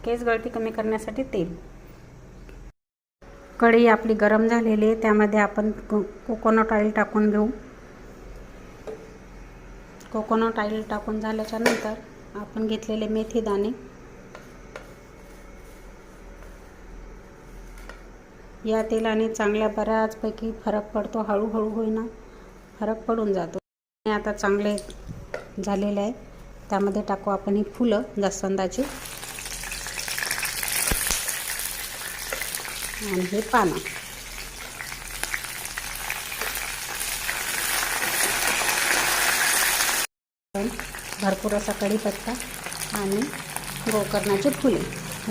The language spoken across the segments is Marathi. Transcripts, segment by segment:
केस गळती कमी करण्यासाठी तेल. कढई आपली गरम झालेली आहे, त्यामध्ये आपण कोकोनट ऑइल टाकून घेऊ. कोकोनट ऑइल टाकून झाल्याच्या नंतर आपण घेतलेले मेथी दाणे, या तेलाने चांगल्या बऱ्याचपैकी फरक पडतो. हळूहळू होईना फरक पडून जातो. आता चांगले झालेले आहे. त्यामध्ये टाकू आपण ही फुलं जास्वंदाची आणि हे पानं. भरपूर असा कढीपत्ता आणि गोकर्णाची फुले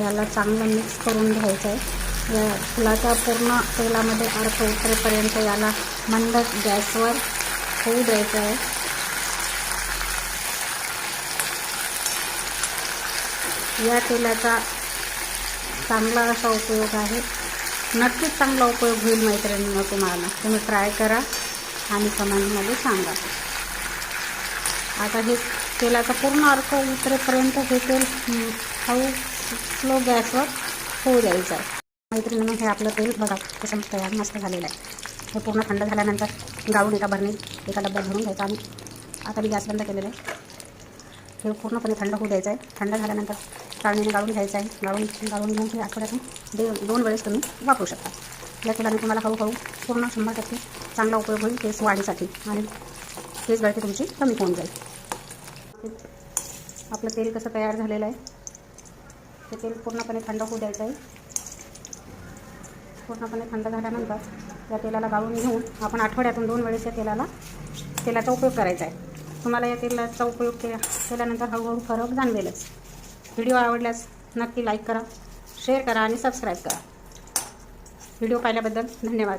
याला चांगलं मिक्स करून घ्यायचं आहे. या फुलाच्या पूर्ण तेलामध्ये अर्क उतरेपर्यंत याला मंद गॅसवर होऊ द्यायचं आहे. या तेलाचा चांगला असा उपयोग आहे. नक्कीच चांगला उपयोग होईल मैत्रिणींनो तुम्हाला. तुम्ही ट्राय करा आणि कमेंटमध्ये सांगा. आता हे तेलाचा पूर्ण अर्क उतरेपर्यंत हे तेल हळू स्लो गॅसवर होऊ द्यायचं आहे. मैत्रिणींनो हे आपलं तेल बघा कसं तयार मस्त झालेलं आहे. हे पूर्ण थंड झाल्यानंतर गाळून एका बरणीत एका डब्यात भरून घ्यायचं. आणि आता मी गॅस बंद केलेलं आहे. हे पूर्णपणे थंड होऊ द्यायचं आहे. थंड झाल्यानंतर चाळणीने गाळून घ्यायचं आहे. गाळून घेऊन हे आठवड्यातून 2 वेळेस तुम्ही वापरू शकता. या तेलाने तुम्हाला हळूहळू पूर्ण 100% चांगला उपयोग होईल केस वाढीसाठी आणि केस गळती तुमची कमी होऊन जाईल. आपलं तेल कसं तयार झालेलं आहे. ते तेल पूर्णपणे थंड होऊ द्यायचं आहे. पूर्णपणे थंड झाल्यानंतर या तेलाला गाळून घेऊन आपण आठवड्यातून 2 वेळेस या तेलाचा उपयोग करायचा आहे. तुम्हाला या तेलाचा उपयोग केल्यानंतर हळूहळू फरक जाणवेलच. व्हिडिओ आवडल्यास नक्की लाईक करा, शेअर करा आणि सबस्क्राईब करा. व्हिडिओ पाहिल्याबद्दल धन्यवाद.